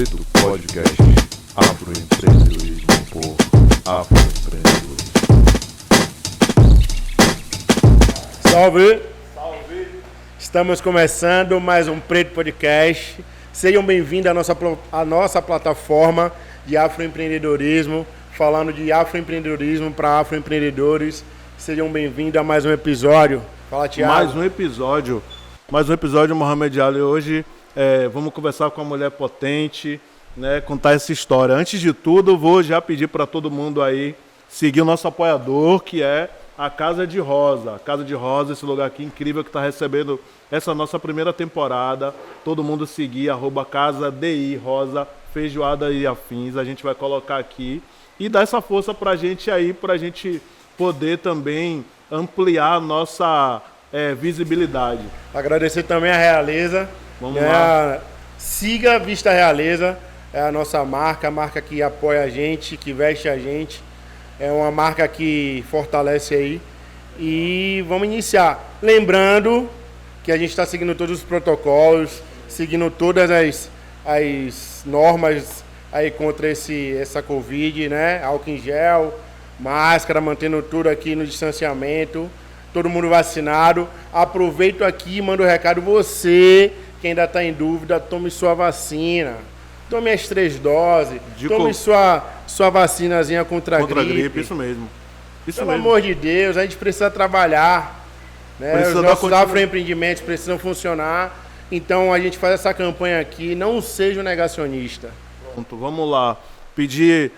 Preto Podcast Afroempreendedorismo por Afroempreendedores. Salve! Salve! Estamos começando mais um Preto Podcast. Sejam bem-vindos à nossa plataforma de afroempreendedorismo, falando de afroempreendedorismo para afroempreendedores. Sejam bem-vindos a mais um episódio. Fala, Thiago. Mais um episódio, Mohamed Ali. Hoje vamos conversar com uma mulher potente, né, contar essa história. Antes de tudo, vou já pedir para todo mundo aí seguir o nosso apoiador, que é a Casa de Rosa. A Casa de Rosa, esse lugar aqui incrível que está recebendo essa nossa primeira temporada. Todo mundo seguir, @CasaDI_Rosa, feijoada e afins. A gente vai colocar aqui e dar essa força para a gente aí, para a gente poder também ampliar a nossa visibilidade. Agradecer também a Realeza. Vamos lá. Siga a Vista Realeza, é a nossa marca, a marca que apoia a gente, que veste a gente. É uma marca que fortalece aí. E vamos iniciar. Lembrando que a gente está seguindo todos os protocolos, seguindo todas as normas aí contra essa Covid, né? Álcool em gel, máscara, mantendo tudo aqui no distanciamento. Todo mundo vacinado. Aproveito aqui e mando um recado. Você que ainda está em dúvida, tome sua vacina. Tome as 3 doses. Tome sua vacinazinha contra a gripe. Isso mesmo. Pelo amor de Deus, a gente precisa trabalhar. Né? Os nossos afroempreendimentos precisam funcionar. Então a gente faz essa campanha aqui. Não seja um negacionista. Pronto, vamos lá. Pedir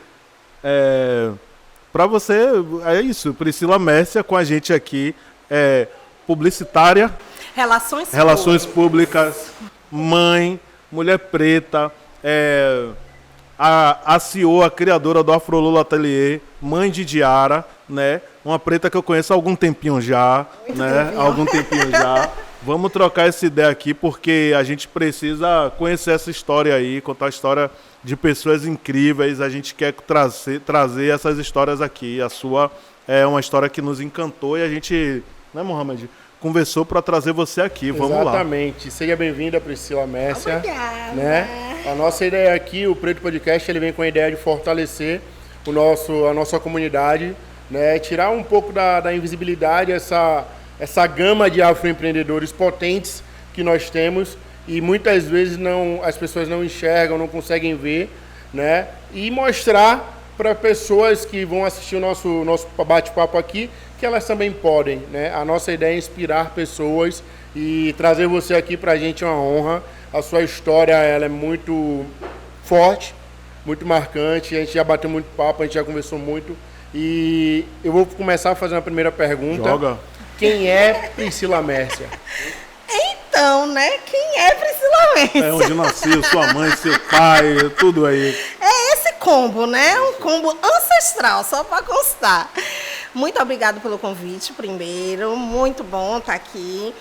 para você, é isso, Priscila Mércia com a gente aqui, publicitária, Relações públicas, mãe, mulher preta, a CEO, a criadora do Afrolula Atelier, mãe de Diara, né? Uma preta que eu conheço há algum tempinho já, Algum tempinho já. Vamos trocar essa ideia aqui, porque a gente precisa conhecer essa história aí, contar a história de pessoas incríveis. A gente quer trazer essas histórias aqui. A sua é uma história que nos encantou e a gente, né, Mohamed, conversou para trazer você aqui. Vamos lá. Exatamente. Seja bem-vinda, Priscila Mércia. Obrigada. Né? A nossa ideia aqui, o Preto Podcast, ele vem com a ideia de fortalecer a nossa comunidade, né? Tirar um pouco da invisibilidade, essa gama de afroempreendedores potentes que nós temos e muitas vezes as pessoas não enxergam, não conseguem ver, né? E mostrar para pessoas que vão assistir o nosso bate-papo aqui que elas também podem, né? A nossa ideia é inspirar pessoas e trazer você aqui para a gente é uma honra. A sua história ela é muito forte, muito marcante, a gente já bateu muito papo, a gente já conversou muito e eu vou começar fazendo a primeira pergunta. Joga. Quem é Priscila Mércia? Então, né? Quem é Priscila Mércia? Onde nasceu, sua mãe, seu pai, tudo aí. É esse combo, né? Um combo ancestral, só para constar. Muito obrigada pelo convite, primeiro. Muito bom estar aqui.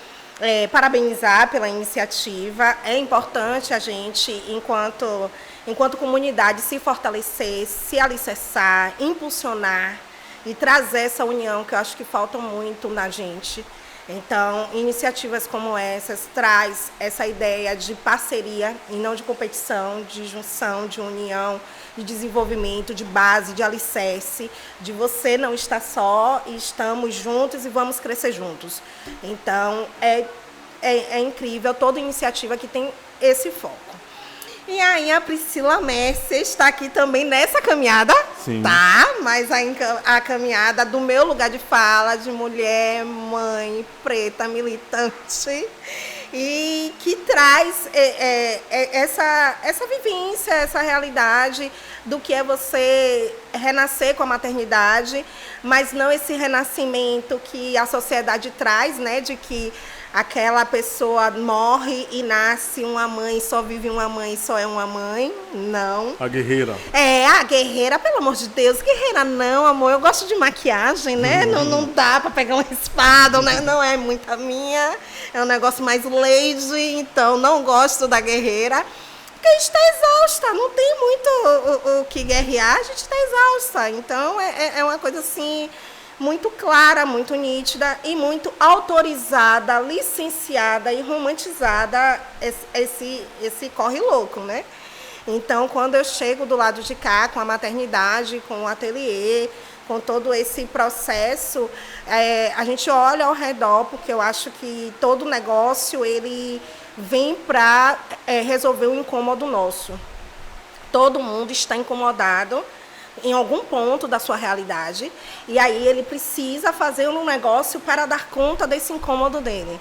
Parabenizar pela iniciativa. É importante a gente, enquanto comunidade, se fortalecer, se alicerçar, impulsionar e trazer essa união que eu acho que falta muito na gente. Então, iniciativas como essas traz essa ideia de parceria e não de competição, de junção, de união, de desenvolvimento, de base, de alicerce, de você não estar só e estamos juntos e vamos crescer juntos. Então, é incrível toda iniciativa que tem esse foco. E aí a Priscila Mércia está aqui também nessa caminhada, sim, tá? Mas a caminhada do meu lugar de fala, de mulher, mãe, preta, militante, e que traz essa vivência, essa realidade do que é você renascer com a maternidade, mas não esse renascimento que a sociedade traz, né? De que aquela pessoa morre e nasce uma mãe, só vive uma mãe, só é uma mãe. Não. A guerreira. A guerreira, pelo amor de Deus. Guerreira não, amor. Eu gosto de maquiagem, né? Não dá pra pegar uma espada, né? Não é muita minha. É um negócio mais lady, então não gosto da guerreira. Porque a gente está exausta, não tem muito o que guerrear, a gente está exausta. Então é uma coisa assim muito clara, muito nítida e muito autorizada, licenciada e romantizada esse corre louco, né? Então, quando eu chego do lado de cá, com a maternidade, com o ateliê, com todo esse processo, a gente olha ao redor, porque eu acho que todo negócio ele vem para resolver um incômodo nosso. Todo mundo está incomodado em algum ponto da sua realidade, e aí ele precisa fazer um negócio para dar conta desse incômodo dele.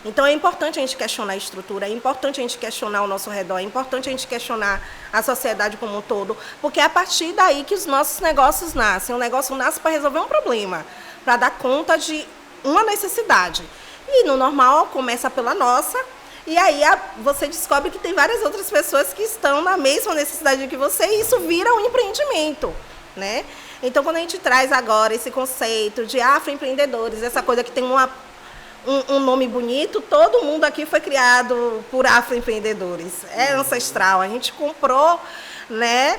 Então é importante a gente questionar a estrutura, é importante a gente questionar o nosso redor, é importante a gente questionar a sociedade como um todo, porque é a partir daí que os nossos negócios nascem. O negócio nasce para resolver um problema, para dar conta de uma necessidade. E no normal começa pela nossa, e aí você descobre que tem várias outras pessoas que estão na mesma necessidade que você, e isso vira um empreendimento, né? Então, quando a gente traz agora esse conceito de afroempreendedores, essa coisa que tem um nome bonito, todo mundo aqui foi criado por afroempreendedores. É ancestral. A gente comprou, né,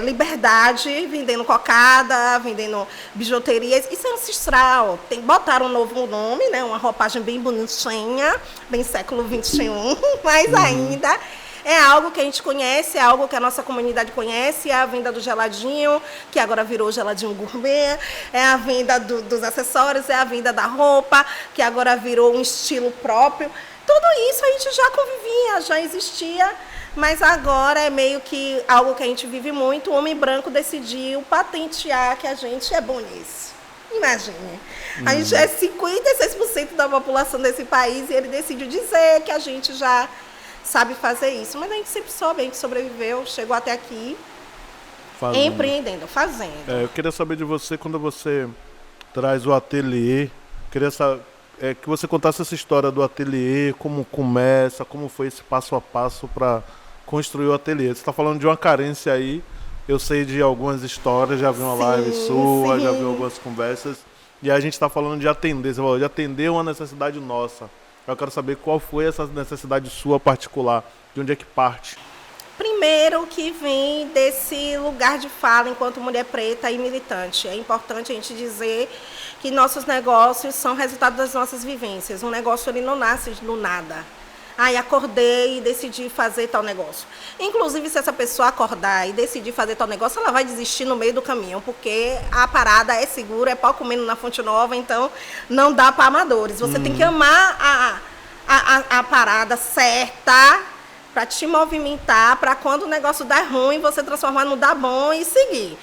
liberdade, vendendo cocada, vendendo bijuterias. Isso é ancestral. Botaram um novo nome, né, uma roupagem bem bonitinha, bem século XXI, mas ainda é algo que a gente conhece, é algo que a nossa comunidade conhece, é a venda do geladinho, que agora virou geladinho gourmet, é a venda dos acessórios, é a venda da roupa, que agora virou um estilo próprio. Tudo isso a gente já convivia, já existia, mas agora é meio que algo que a gente vive muito. O homem branco decidiu patentear que a gente é bom nisso. Imagine. A gente é 56% da população desse país e ele decidiu dizer que a gente já sabe fazer isso. Mas a gente sempre soube, a gente sobreviveu, chegou até aqui, empreendendo, fazendo. Eu queria saber de você, quando você traz o ateliê, queria que você contasse essa história do ateliê, como começa, como foi esse passo a passo para construir o ateliê. Você está falando de uma carência aí, eu sei de algumas histórias, já vi uma live sua, já vi algumas conversas, e a gente está falando de atender, você falou de atender uma necessidade nossa. Eu quero saber qual foi essa necessidade sua particular, de onde é que parte? Primeiro que vem desse lugar de fala enquanto mulher preta e militante. É importante a gente dizer que nossos negócios são resultado das nossas vivências. Um negócio ele não nasce do nada. Acordei e decidi fazer tal negócio. Inclusive, se essa pessoa acordar e decidir fazer tal negócio, ela vai desistir no meio do caminho, porque a parada é segura, é pau comendo na Fonte Nova, então não dá para amadores. Você tem que amar a parada certa para te movimentar, para quando o negócio dá ruim, você transformar no dá bom e seguir.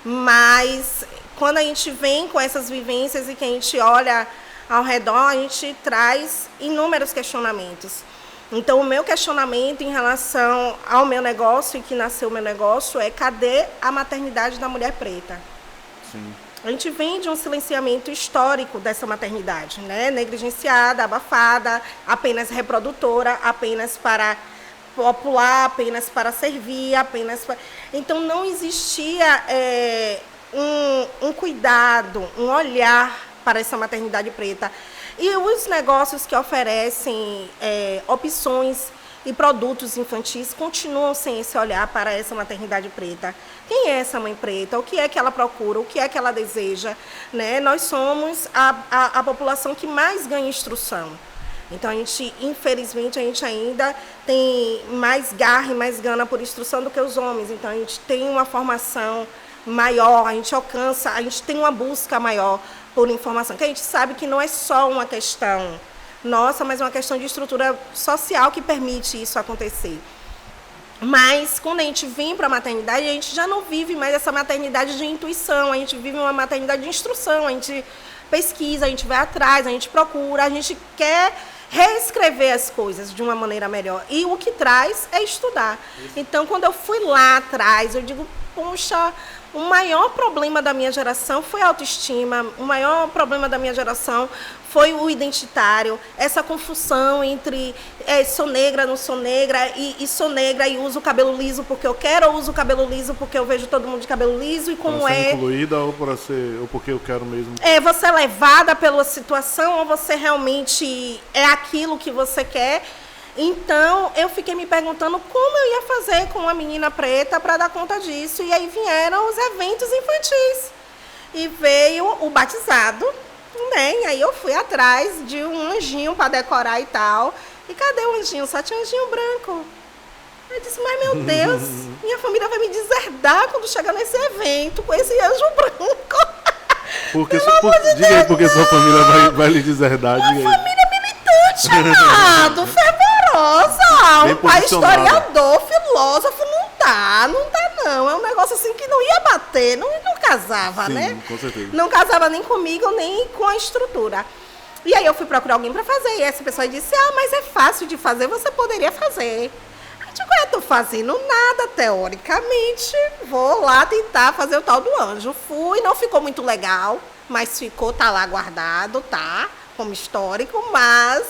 Mas quando a gente vem com essas vivências e que a gente olha ao redor, a gente traz inúmeros questionamentos. Então, o meu questionamento em relação ao meu negócio e que nasceu o meu negócio é: cadê a maternidade da mulher preta? Sim. A gente vem de um silenciamento histórico dessa maternidade, né? Negligenciada, abafada, apenas reprodutora, apenas para popular, apenas para servir, apenas para... Então, não existia um cuidado, um olhar para essa maternidade preta. E os negócios que oferecem opções e produtos infantis continuam sem esse olhar para essa maternidade preta. Quem é essa mãe preta? O que é que ela procura? O que é que ela deseja? Né? Nós somos a população que mais ganha instrução. Então, infelizmente, a gente ainda tem mais garra e mais gana por instrução do que os homens. Então, a gente tem uma formação maior, a gente tem uma busca maior por informação, que a gente sabe que não é só uma questão nossa, mas uma questão de estrutura social que permite isso acontecer. Mas, quando a gente vem para a maternidade, a gente já não vive mais essa maternidade de intuição, a gente vive uma maternidade de instrução, a gente pesquisa, a gente vai atrás, a gente procura, a gente quer reescrever as coisas de uma maneira melhor. E o que traz é estudar. Então, quando eu fui lá atrás, eu digo, poxa, o maior problema da minha geração foi a autoestima, o maior problema da minha geração foi o identitário, essa confusão entre sou negra, não sou negra, e sou negra e uso o cabelo liso porque eu quero, ou uso o cabelo liso porque eu vejo todo mundo de cabelo liso, e como para ser incluída ou porque eu quero mesmo? Você é levada pela situação ou você realmente é aquilo que você quer? Então, eu fiquei me perguntando como eu ia fazer com uma menina preta para dar conta disso. E aí vieram os eventos infantis. E veio o batizado, né? E aí eu fui atrás de um anjinho para decorar e tal. E cadê o anjinho? Só tinha um anjinho branco. Eu disse, mas meu Deus, minha família vai me deserdar quando chegar nesse evento com esse anjo branco. Diga aí porque sua família vai lhe deserdar. Diga aí. Família militante, amado, fervorosa. Bem Um pai posicionada. historiador, filósofo, não dá não. É um negócio assim que não ia bater, não casava, Sim, né? com certeza. Não casava nem comigo, nem com a estrutura. E aí eu fui procurar alguém para fazer. E essa pessoa disse, mas é fácil de fazer, você poderia fazer. Eu digo, eu tô fazendo nada, teoricamente. Vou lá tentar fazer o tal do anjo. Fui, não ficou muito legal, mas ficou, tá lá guardado, tá? Como histórico, mas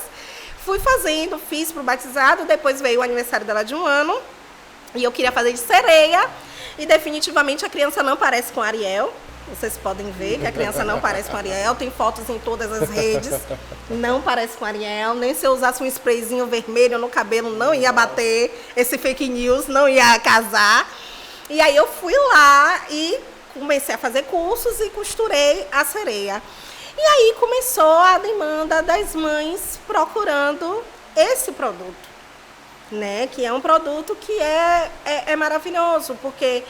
fui fazendo, fiz pro batizado, depois veio o aniversário dela de 1 ano. E eu queria fazer de sereia. E definitivamente a criança não parece com Ariel. Vocês podem ver que a criança não parece com Ariel. Tem fotos em todas as redes. Não parece com Ariel. Nem se eu usasse um sprayzinho vermelho no cabelo, não ia bater. Esse fake news não ia casar. E aí eu fui lá e comecei a fazer cursos e costurei a sereia. E aí começou a demanda das mães procurando esse produto, né? Que é um produto que é maravilhoso, porque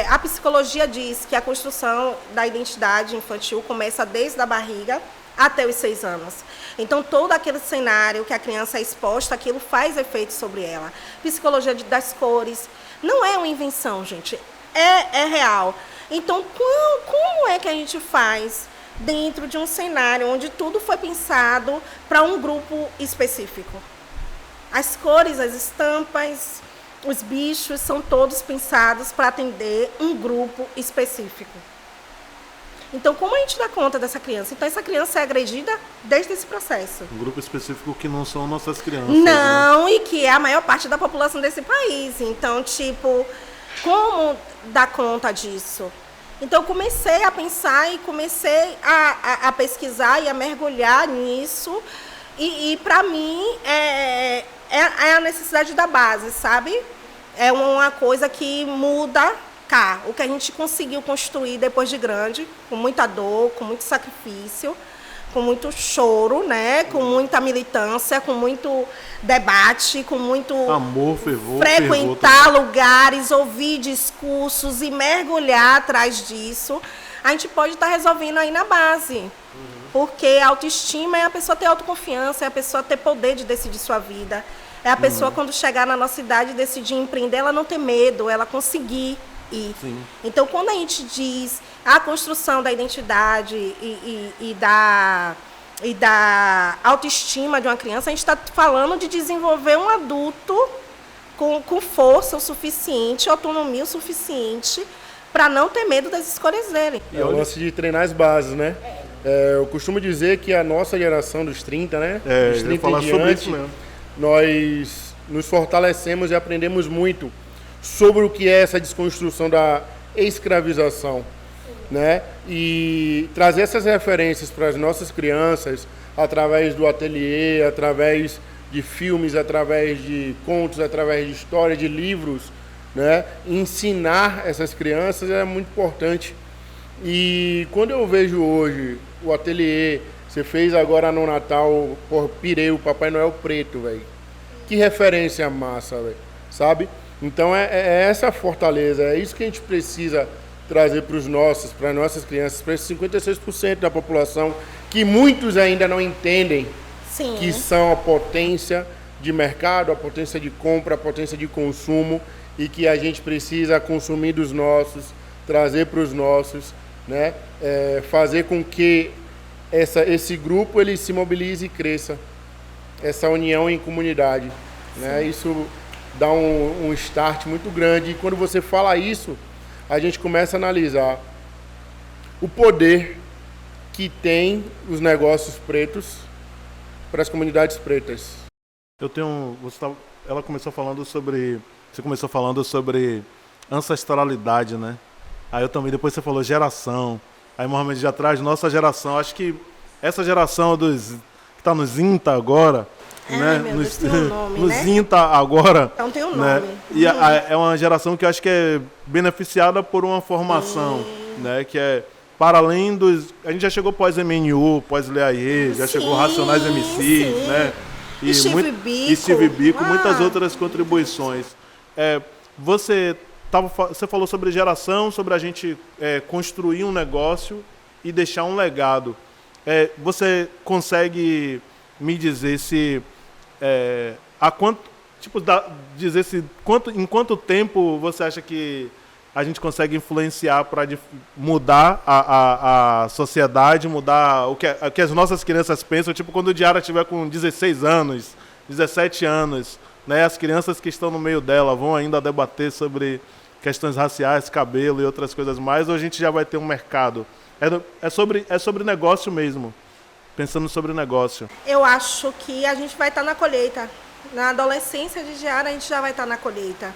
a psicologia diz que a construção da identidade infantil começa desde a barriga até os 6 anos. Então, todo aquele cenário que a criança é exposta, aquilo faz efeito sobre ela. Psicologia das cores não é uma invenção, gente, é real. Então, como é que a gente faz dentro de um cenário onde tudo foi pensado para um grupo específico? As cores, as estampas, os bichos são todos pensados para atender um grupo específico. Então, como a gente dá conta dessa criança? Então, essa criança é agredida desde esse processo. Um grupo específico que não são nossas crianças. Não, né? E que é a maior parte da população desse país. Então, tipo, como dar conta disso? Então, eu comecei a pensar e comecei a pesquisar e a mergulhar nisso. E para mim, é a necessidade da base, sabe? É uma coisa que muda cá. O que a gente conseguiu construir depois de grande, com muita dor, com muito sacrifício, com muito choro, né? Com muita militância, com muito debate, com muito amor, fervor, frequentar lugares, ouvir discursos e mergulhar atrás disso. A gente pode estar resolvendo aí na base. Porque a autoestima é a pessoa ter autoconfiança, é a pessoa ter poder de decidir sua vida. É a pessoa, quando chegar na nossa idade, decidir empreender, ela não ter medo, ela conseguir ir. Sim. Então, quando a gente diz a construção da identidade e da autoestima de uma criança, a gente está falando de desenvolver um adulto com força o suficiente, autonomia o suficiente, para não ter medo das escolhas dele. É o lance de treinar as bases, né? Eu costumo dizer que a nossa geração dos 30, né? Dos 30 falar em sobre diante, isso mesmo. nós nos fortalecemos e aprendemos muito sobre o que é essa desconstrução da escravização, né? E trazer essas referências para as nossas crianças através do ateliê, através de filmes, através de contos, através de histórias, de livros, né? Ensinar essas crianças é muito importante. E quando eu vejo hoje o ateliê, você fez agora no Natal, pirei o Papai Noel preto, velho. Que referência massa, velho, sabe? Então é essa fortaleza, é isso que a gente precisa trazer para as nossas crianças, para esses 56% da população, que muitos ainda não entendem. Sim. Que são a potência de mercado, a potência de compra, a potência de consumo, e que a gente precisa consumir dos nossos, trazer para os nossos, né? Fazer com que esse grupo ele se mobilize e cresça, essa união em comunidade, né? Isso dá um start muito grande, e quando você fala isso, a gente começa a analisar o poder que tem os negócios pretos para as comunidades pretas. Ela começou falando sobre... Você começou falando sobre ancestralidade, né? Aí eu também, depois você falou geração. Aí Mohamed já traz nossa geração. Acho que essa geração que está nos INTA agora, né? Meu Deus, tem um nome, nos né? INTA agora. Então tem um né? nome. E é uma geração que eu acho que é beneficiada por uma formação, né? Que é para além dos... A gente já chegou pós-MNU, pós-Leaie, já chegou Racionais MC, sim. né? Steve Biko. E Steve Biko, muitas outras contribuições. Você falou sobre geração, sobre a gente construir um negócio e deixar um legado. Você consegue me dizer se em quanto tempo você acha que a gente consegue influenciar para mudar a sociedade, mudar o que as nossas crianças pensam? Tipo, quando o Diara estiver com 16 anos, 17 anos, né, as crianças que estão no meio dela vão ainda debater sobre questões raciais, cabelo e outras coisas mais, ou a gente já vai ter um mercado? É sobre negócio mesmo, pensando sobre negócio. Eu acho que a gente vai estar na colheita. Na adolescência de Diara, a gente já vai estar na colheita.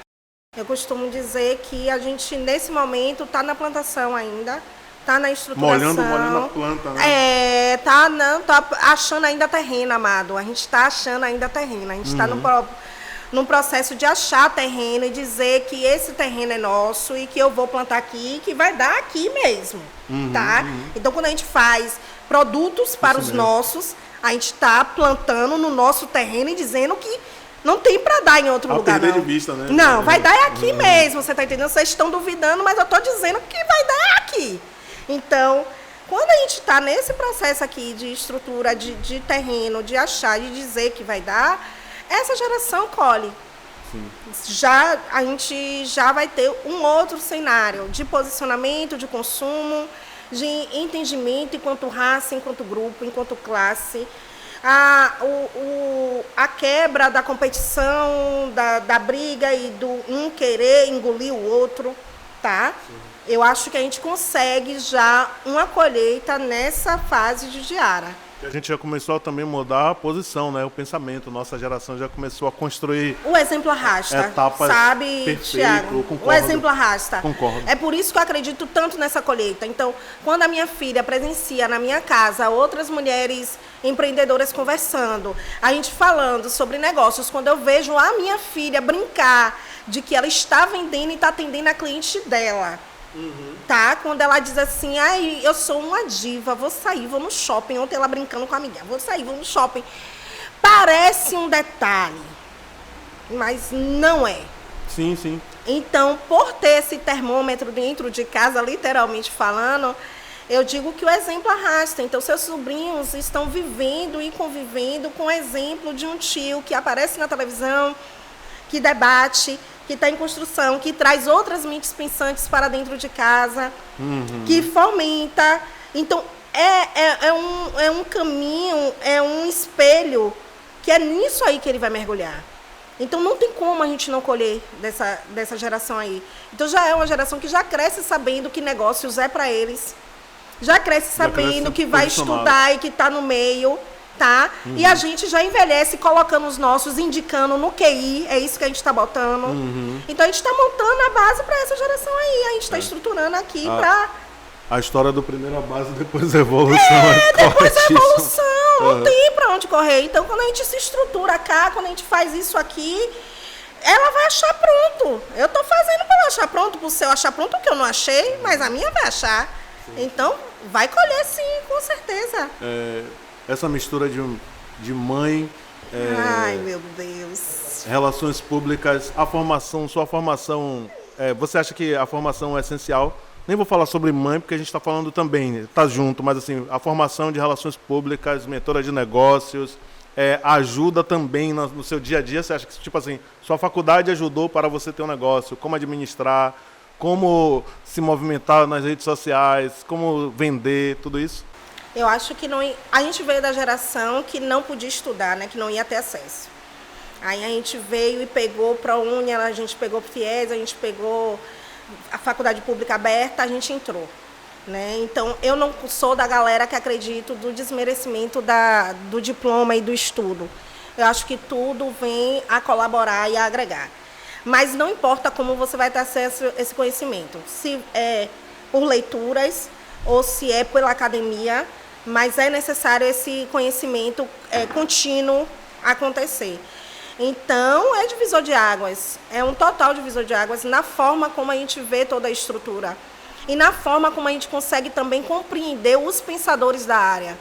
Eu costumo dizer que a gente, nesse momento, está na plantação ainda, está na estruturação. Molhando a planta, né? Tá achando ainda terreno, amado. A gente está achando ainda terreno. A gente está num processo de achar terreno e dizer que esse terreno é nosso e que eu vou plantar aqui e que vai dar aqui mesmo, tá? Então, quando a gente faz produtos para os nossos, a gente está plantando no nosso terreno e dizendo que não tem para dar em outro lugar, não. De vista, né? Não, vai dar aqui mesmo, você está entendendo? Vocês estão duvidando, mas eu estou dizendo que vai dar aqui. Então, quando a gente está nesse processo aqui de estrutura, de terreno, de achar, de dizer que vai dar, essa geração colhe. Sim. A gente já vai ter um outro cenário de posicionamento, de consumo, de entendimento enquanto raça, enquanto grupo, enquanto classe. A quebra da competição, da briga e do um querer engolir o outro, tá? Sim. Eu acho que a gente consegue já uma colheita nessa fase de Diara. A gente já começou a também mudar a posição, né? O pensamento. Nossa geração já começou a construir... O exemplo arrasta, etapas, sabe, Thiago? O exemplo arrasta. Concordo. É por isso que eu acredito tanto nessa colheita. Então, quando a minha filha presencia na minha casa outras mulheres empreendedoras conversando, a gente falando sobre negócios, quando eu vejo a minha filha brincar de que ela está vendendo e está atendendo a cliente dela, tá? Quando ela diz assim, eu sou uma diva, vou sair, vou no shopping. Ontem ela brincando com a amiga, vou sair, vou no shopping. Parece um detalhe, mas não é. Sim, sim. Então, por ter esse termômetro dentro de casa, literalmente falando, eu digo que o exemplo arrasta. Então, seus sobrinhos estão vivendo e convivendo com o exemplo de um tio que aparece na televisão, que debate, que está em construção, que traz outras mentes pensantes para dentro de casa, que fomenta. Então, é um caminho, é um espelho, que é nisso aí que ele vai mergulhar. Então, não tem como a gente não colher dessa geração aí. Então, já é uma geração que já cresce sabendo que negócios é para eles, já cresce sabendo que vai estudar e que está no meio, tá? E a gente já envelhece colocando os nossos, indicando no QI, é isso que a gente está botando. Então, a gente está montando a base para essa geração aí. A gente está estruturando aqui para... A história do primeiro a base, depois a evolução. Depois a evolução. Não tem para onde correr. Então, quando a gente se estrutura cá, quando a gente faz isso aqui, ela vai achar pronto. Eu estou fazendo para ela achar pronto, para o seu achar pronto, o que eu não achei, mas a minha vai achar. Sim. Então, vai colher sim, com certeza. Essa mistura de mãe... Ai, meu Deus. Relações públicas, sua formação... você acha que a formação é essencial? Nem vou falar sobre mãe, porque a gente está falando também, está junto, mas assim, a formação de relações públicas, mentora de negócios, ajuda também no seu dia a dia? Você acha que, tipo assim, sua faculdade ajudou para você ter um negócio? Como administrar, como se movimentar nas redes sociais, como vender, tudo isso? Eu acho que não. A gente veio da geração que não podia estudar, né? Que não ia ter acesso. Aí a gente veio e pegou ProUni, a gente pegou FIES, a gente pegou a faculdade pública aberta, a gente entrou, né? Então, eu não sou da galera que acredito do desmerecimento do diploma e do estudo. Eu acho que tudo vem a colaborar e a agregar. Mas não importa como você vai ter acesso a esse conhecimento. Se é por leituras ou se é pela academia, mas é necessário esse conhecimento contínuo acontecer. Então, é divisor de águas, é um total divisor de águas na forma como a gente vê toda a estrutura e na forma como a gente consegue também compreender os pensadores da área.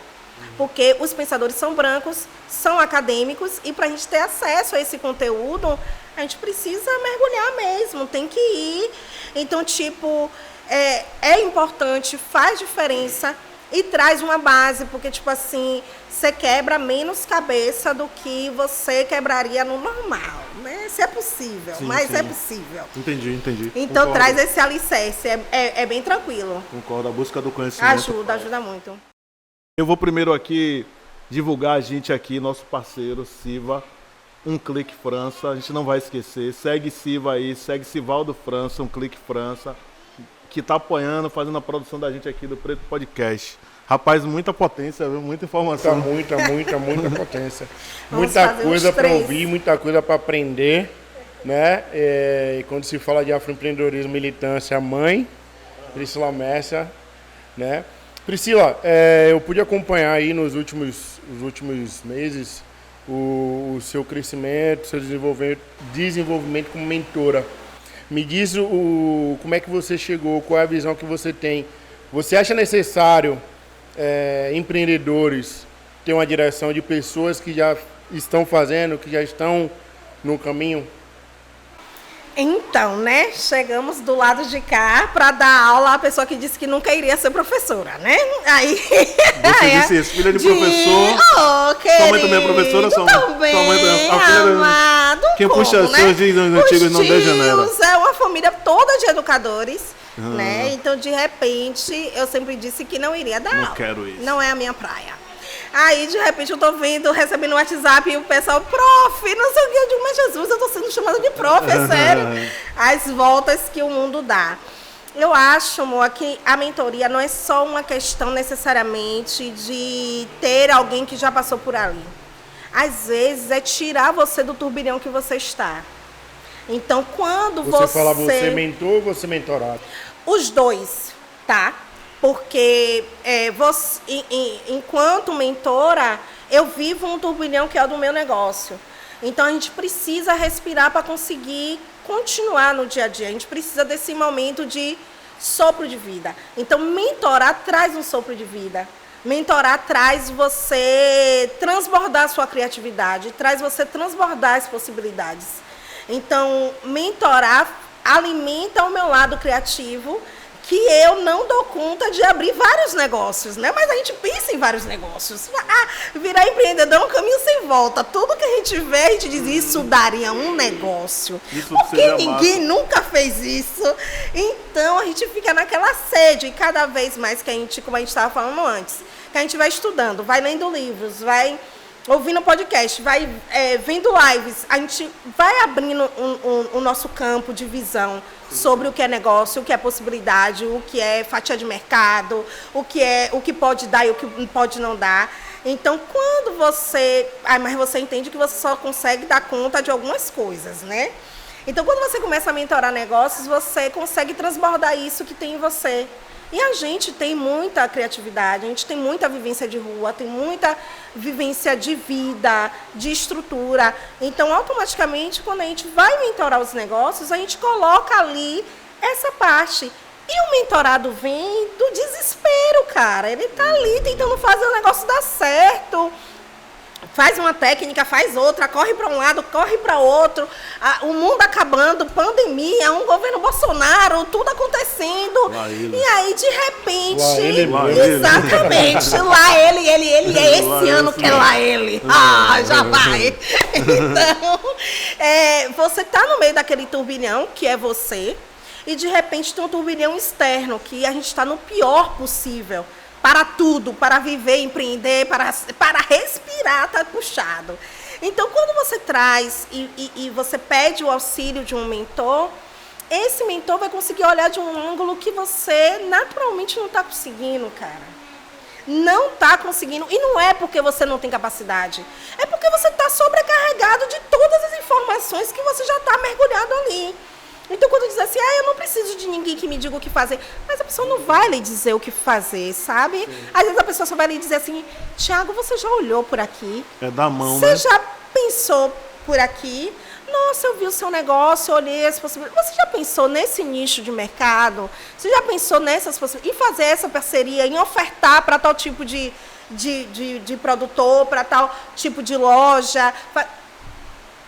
Porque os pensadores são brancos, são acadêmicos, e para a gente ter acesso a esse conteúdo, a gente precisa mergulhar mesmo, tem que ir. Então, tipo, é importante, faz diferença e traz uma base, porque, tipo assim, você quebra menos cabeça do que você quebraria no normal, né? Se é possível, Sim, mas sim. é possível. Entendi. Então, Concordo. traz esse alicerce, é bem tranquilo. Concordo, a busca do conhecimento. Ajuda muito. Eu vou primeiro aqui divulgar a gente aqui, nosso parceiro, Siva, Um Clique França. A gente não vai esquecer. Segue Siva aí, segue Sivaldo França, Um Clique França, que tá apoiando, fazendo a produção da gente aqui do Preto Podcast. Rapaz, muita potência, viu? Muita informação. Muita potência. Vamos Muita fazer coisa uns para 3. ouvir, muita coisa para aprender, né? E quando se fala de afroempreendedorismo, militância, mãe, Priscila Messia, né? Priscila, eu pude acompanhar aí nos últimos meses o seu crescimento, seu desenvolvimento como mentora. Me diz como é que você chegou, qual é a visão que você tem. Você acha necessário empreendedores ter uma direção de pessoas que já estão fazendo, que já estão no caminho? Então, né, chegamos do lado de cá para dar aula à pessoa que disse que nunca iria ser professora, né? Aí, Você disse isso, filha de professor. Sua mãe também é professora? Sua também, mãe também a filha amado, Quem puxa como, né? seus dias antigos não degenera. Os tios é uma família toda de educadores, né? Então, de repente, eu sempre disse que não iria dar Não aula. quero isso. Não é a minha praia. Aí, de repente, eu tô recebendo um WhatsApp e o pessoal, prof, não sei o que, eu digo, mas Jesus, eu tô sendo chamada de prof, é sério. As voltas que o mundo dá. Eu acho, amor, que a mentoria não é só uma questão necessariamente de ter alguém que já passou por ali. Às vezes é tirar você do turbilhão que você está. Então, quando Você fala você mentor ou você mentorado? Os dois, tá? Porque enquanto mentora, eu vivo um turbilhão que é o do meu negócio. Então, a gente precisa respirar para conseguir continuar no dia a dia. A gente precisa desse momento de sopro de vida. Então, mentorar traz um sopro de vida. Mentorar traz você transbordar a sua criatividade, traz você transbordar as possibilidades. Então, mentorar alimenta o meu lado criativo, que eu não dou conta de abrir vários negócios, né? Mas a gente pensa em vários negócios. Virar empreendedor é um caminho sem volta. Tudo que a gente vê, a gente diz, isso daria um negócio. Isso porque seria ninguém massa. nunca fez isso. Então, a gente fica naquela sede. E cada vez mais que a gente, como a gente estava falando antes, que a gente vai estudando, vai lendo livros, vai ouvindo podcast, vai vendo lives, a gente vai abrindo o nosso campo de visão sobre o que é negócio, o que é possibilidade, o que é fatia de mercado, o que pode dar e o que pode não dar. Então, quando mas você entende que você só consegue dar conta de algumas coisas, né? Então, quando você começa a mentorar negócios, você consegue transbordar isso que tem em você. E a gente tem muita criatividade, a gente tem muita vivência de rua, tem muita vivência de vida, de estrutura. Então, automaticamente, quando a gente vai mentorar os negócios, a gente coloca ali essa parte. E o mentorado vem do desespero, cara. Ele tá ali tentando fazer o negócio dar certo. Faz uma técnica, faz outra, corre para um lado, corre para outro. O mundo acabando, pandemia, um governo Bolsonaro, tudo acontecendo. E aí, de repente, exatamente, lá ele é esse ano que é lá ele. Já vai. Então, você tá no meio daquele turbilhão, que é você, e de repente tem um turbilhão externo, que a gente está no pior possível. Para tudo, para viver, empreender, para respirar, tá puxado. Então, quando você traz e você pede o auxílio de um mentor, esse mentor vai conseguir olhar de um ângulo que você naturalmente não está conseguindo, cara. Não está conseguindo. E não é porque você não tem capacidade. É porque você está sobrecarregado de todas as informações que você já está mergulhado ali. Então, quando diz assim, eu não preciso de ninguém que me diga o que fazer, mas a pessoa não vai lhe dizer o que fazer, sabe? Sim. Às vezes a pessoa só vai lhe dizer assim, Tiago, você já olhou por aqui? É da mão, né? Você já pensou por aqui? Nossa, eu vi o seu negócio, olhei as possibilidades. Você já pensou nesse nicho de mercado? Você já pensou nessas possibilidades? Em fazer essa parceria, em ofertar para tal tipo de de produtor, para tal tipo de loja.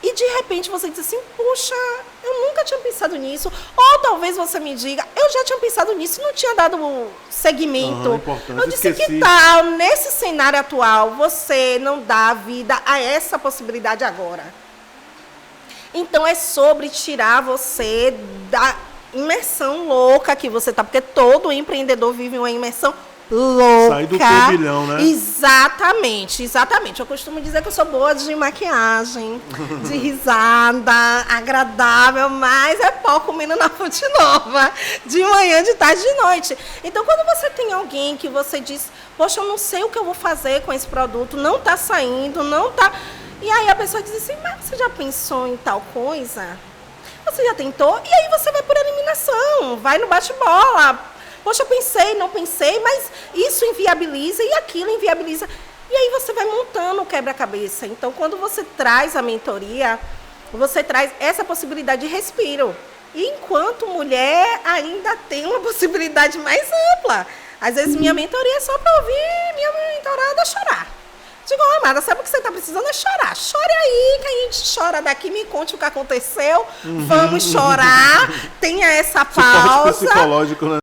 E de repente você diz assim, puxa, eu nunca tinha pensado nisso. Ou talvez você me diga, eu já tinha pensado nisso e não tinha dado seguimento. Eu disse, que tal, nesse cenário atual, você não dá vida a essa possibilidade agora? Então é sobre tirar você da imersão louca que você está, porque todo empreendedor vive uma imersão louca. Sair do turbilhão, né? Exatamente, exatamente. Eu costumo dizer que eu sou boa de maquiagem, de risada, agradável, mas é pó comendo na fonte nova, de manhã, de tarde, de noite. Então, quando você tem alguém que você diz, poxa, eu não sei o que eu vou fazer com esse produto, não está saindo, não está... E aí a pessoa diz assim, mas você já pensou em tal coisa? Você já tentou? E aí você vai por eliminação, vai no bate-bola. Poxa, eu pensei, não pensei, mas isso inviabiliza e aquilo inviabiliza. E aí você vai montando o quebra-cabeça. Então, quando você traz a mentoria, você traz essa possibilidade de respiro. E enquanto mulher, ainda tem uma possibilidade mais ampla. Às vezes, minha mentoria é só para ouvir minha mentorada chorar. Digo, amada, sabe o que você está precisando? É chorar. Chore aí, que a gente chora daqui, me conte o que aconteceu. Vamos chorar, tenha essa pausa. Suporte psicológico, né?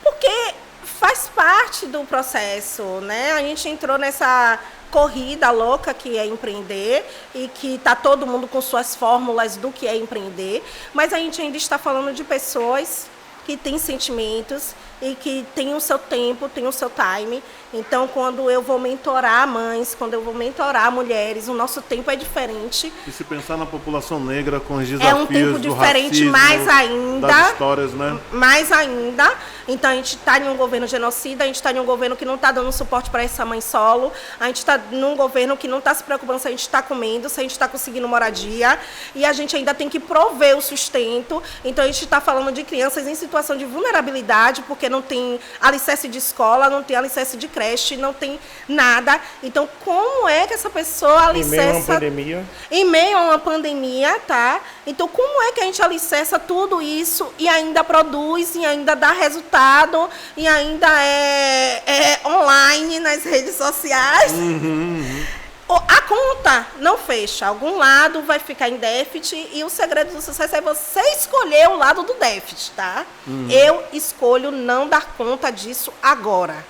Porque faz parte do processo, né? A gente entrou nessa corrida louca que é empreender e que está todo mundo com suas fórmulas do que é empreender, mas a gente ainda está falando de pessoas que têm sentimentos e que têm o seu tempo, têm o seu time. Então, quando eu vou mentorar mães, quando eu vou mentorar mulheres, o nosso tempo é diferente. E se pensar na população negra com os desafios é um tempo diferente, racismo, mais ainda. Das histórias, né? Mais ainda. Então, a gente está em um governo genocida, a gente está em um governo que não está dando suporte para essa mãe solo, a gente está num governo que não está se preocupando se a gente está comendo, se a gente está conseguindo moradia, e a gente ainda tem que prover o sustento. Então, a gente está falando de crianças em situação de vulnerabilidade, porque não tem alicerce de escola, não tem alicerce de creche, não tem nada. Então, como é que essa pessoa alicerça... Em meio a uma pandemia. Em meio a uma pandemia, tá? Então, como é que a gente alicerça tudo isso e ainda produz, e ainda dá resultado, e ainda é online nas redes sociais? A conta não fecha. Algum lado vai ficar em déficit e o segredo do sucesso é você escolher o lado do déficit, tá? Eu escolho não dar conta disso agora.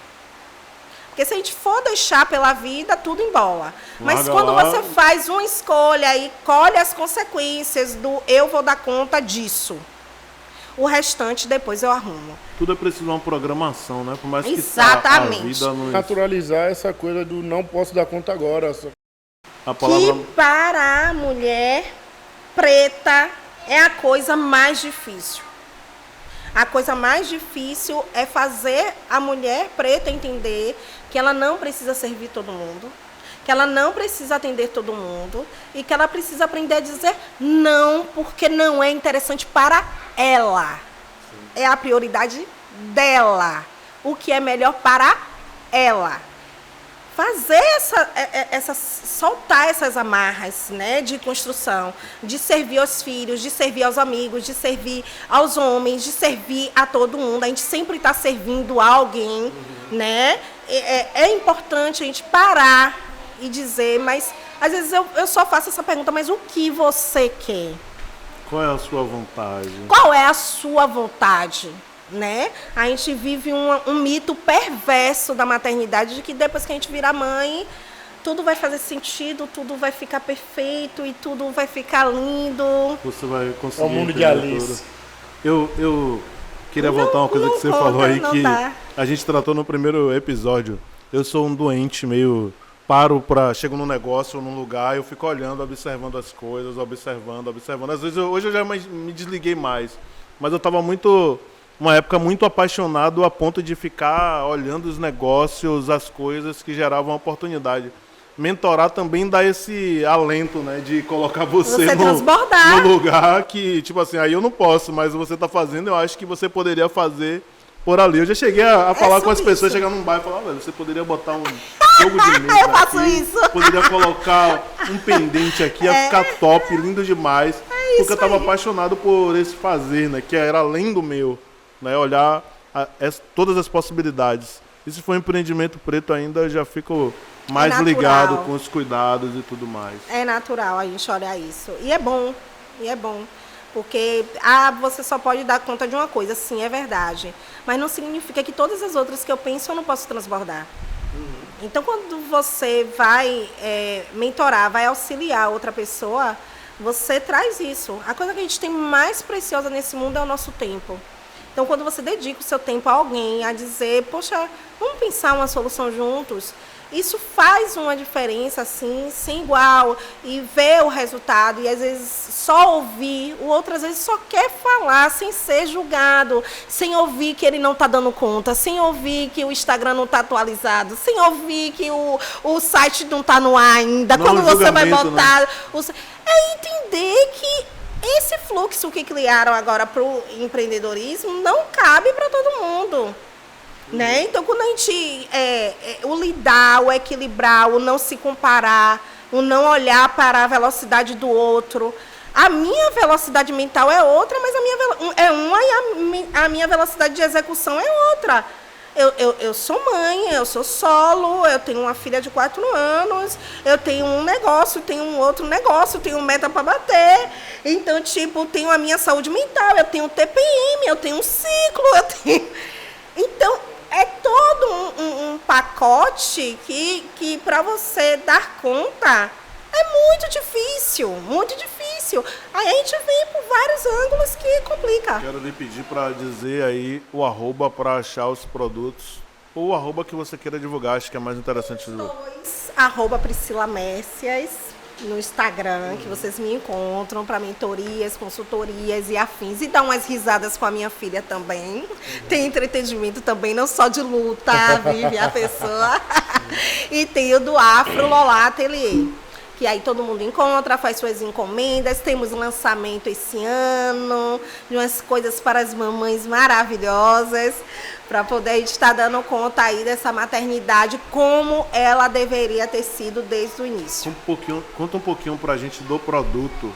Porque se a gente for deixar pela vida, tudo embola. Mas quando você faz uma escolha e colhe as consequências do eu vou dar conta disso, o restante depois eu arrumo. Tudo é preciso de uma programação, né? Por mais que exatamente. A vida nos... Naturalizar essa coisa do não posso dar conta agora. A palavra... Que para a mulher preta é a coisa mais difícil. A coisa mais difícil é fazer a mulher preta entender que ela não precisa servir todo mundo, que ela não precisa atender todo mundo e que ela precisa aprender a dizer não, porque não é interessante para ela. É a prioridade dela. O que é melhor para ela. Fazer soltar essas amarras, né, de construção, de servir aos filhos, de servir aos amigos, de servir aos homens, de servir a todo mundo. A gente sempre está servindo a alguém, né? É importante a gente parar e dizer, mas às vezes eu só faço essa pergunta, mas o que você quer? Qual é a sua vontade? Qual é a sua vontade? Né? A gente vive um mito perverso da maternidade de que depois que a gente vira mãe, tudo vai fazer sentido, tudo vai ficar perfeito e tudo vai ficar lindo. Você vai conseguir. É o mundo de Alice. Eu queria voltar uma coisa que você falou aí que a gente tratou no primeiro episódio. Eu sou um doente meio... chego num negócio ou num lugar, eu fico olhando, observando as coisas, observando. Às vezes, hoje eu já me desliguei mais. Mas eu estava uma época muito apaixonado a ponto de ficar olhando os negócios, as coisas que geravam oportunidade. Mentorar também dá esse alento, né, de colocar você no lugar que, tipo assim, aí eu não posso, mas você está fazendo, eu acho que você poderia fazer por ali. Eu já cheguei a falar com as pessoas, chegar num bar e falar, velho, você poderia botar um jogo de mesa eu faço aqui, isso. Poderia colocar um pendente aqui, ia ficar top, lindo demais. Porque eu estava apaixonado por esse fazer, né, que era além do meu. Né, olhar todas as possibilidades. E se for empreendimento preto ainda, já fico mais natural. ligado com os cuidados e tudo mais. É natural a gente olhar isso. E é bom. Porque você só pode dar conta de uma coisa, sim, é verdade. Mas não significa que todas as outras que eu penso eu não posso transbordar. Então, quando você vai mentorar, vai auxiliar outra pessoa, você traz isso. A coisa que a gente tem mais preciosa nesse mundo é o nosso tempo. Então, quando você dedica o seu tempo a alguém, a dizer, poxa, vamos pensar uma solução juntos, isso faz uma diferença, assim, sem igual. E ver o resultado, e às vezes só ouvir, o outro às vezes só quer falar, sem ser julgado, sem ouvir que ele não está dando conta, sem ouvir que o Instagram não está atualizado, sem ouvir que o site não está no ar ainda, Não, quando você vai julgamento, botar... né? É entender que esse fluxo que criaram agora para o empreendedorismo não cabe para todo mundo. Né? Então, quando a gente o lidar, o equilibrar, o não se comparar, o não olhar para a velocidade do outro. A minha velocidade mental é outra, mas a minha é uma e a minha velocidade de execução é outra. Eu sou mãe, eu sou solo, eu tenho uma filha de 4 anos, eu tenho um negócio, tenho um outro negócio, tenho meta para bater. Então, tipo, tenho a minha saúde mental, eu tenho TPM, eu tenho um ciclo, eu tenho... Então, é todo um pacote que para você dar conta é muito difícil, muito difícil. Aí a gente vem por vários ângulos que complica. Quero lhe pedir para dizer aí o arroba para achar os produtos, ou o arroba que você queira divulgar, acho que é mais interessante. Arroba Priscila Messias no Instagram, que vocês me encontram para mentorias, consultorias e afins. E dá umas risadas com a minha filha também. Tem entretenimento também, não só de luta, vive a pessoa. E tem o do Afro Lolá Ateliê, que aí todo mundo encontra, faz suas encomendas. Temos lançamento esse ano, de umas coisas para as mamães maravilhosas, para poder a gente estar dando conta aí dessa maternidade, como ela deveria ter sido desde o início. Conta um pouquinho pra gente do produto,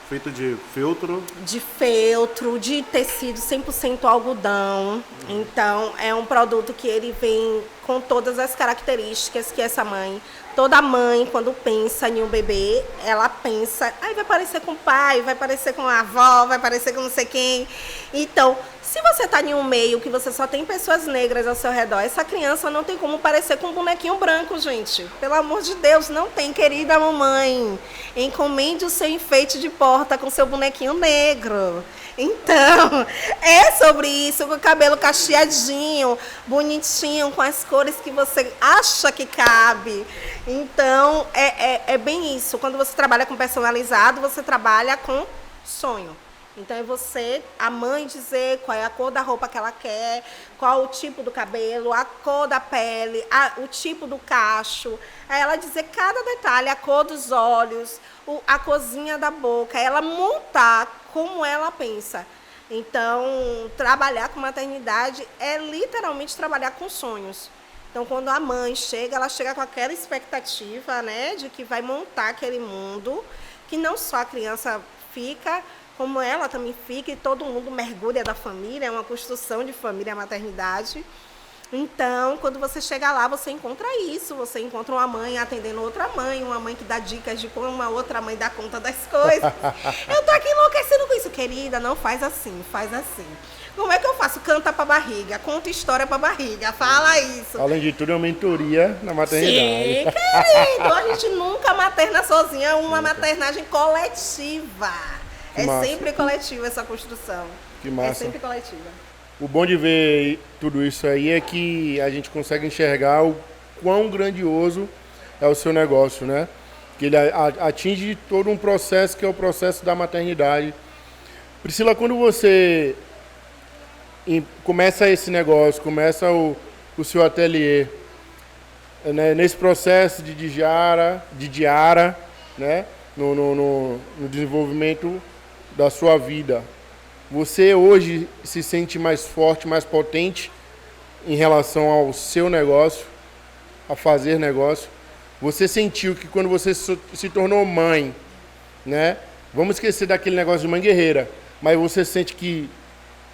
feito de feltro. De feltro, de tecido 100% algodão. Então, é um produto que ele vem com todas as características que essa mãe... Toda mãe, quando pensa em um bebê, ela pensa, vai parecer com o pai, vai parecer com a avó, vai parecer com não sei quem. Então, se você está em um meio que você só tem pessoas negras ao seu redor, essa criança não tem como parecer com um bonequinho branco, gente. Pelo amor de Deus, não tem, querida mamãe. Encomende o seu enfeite de porta com seu bonequinho negro. Então, é sobre isso, com o cabelo cacheadinho, bonitinho, com as cores que você acha que cabe. Então, é bem isso. Quando você trabalha com personalizado, você trabalha com sonho. Então, é você, a mãe, dizer qual é a cor da roupa que ela quer, qual o tipo do cabelo, a cor da pele, o tipo do cacho. Aí ela dizer cada detalhe, a cor dos olhos, a corzinha da boca, ela montar como ela pensa. Então, trabalhar com maternidade é literalmente trabalhar com sonhos. Então, quando a mãe chega, ela chega com aquela expectativa, né, de que vai montar aquele mundo, que não só a criança fica, como ela também fica, e todo mundo mergulha da família, é uma construção de família, a maternidade. Então, quando você chega lá, você encontra isso, você encontra uma mãe atendendo outra mãe, uma mãe que dá dicas de como uma outra mãe dá conta das coisas. Eu tô aqui enlouquecendo com isso, querida, não faz assim, faz assim. Como é que eu faço? Canta pra barriga, conta história pra barriga, fala isso. Além de tudo, é uma mentoria na maternidade. Sim, querido, a gente nunca materna sozinha, é uma maternagem coletiva. É massa. sempre coletiva essa construção. Que massa. É sempre coletiva. O bom de ver tudo isso aí é que a gente consegue enxergar o quão grandioso é o seu negócio, né? Que ele atinge todo um processo que é o processo da maternidade. Priscila, quando você começa esse negócio, começa o seu ateliê, né? Nesse processo de diara, né? No desenvolvimento da sua vida, você hoje se sente mais forte, mais potente em relação ao seu negócio, a fazer negócio? Você sentiu que quando você se tornou mãe, né? Vamos esquecer daquele negócio de mãe guerreira, mas você sente que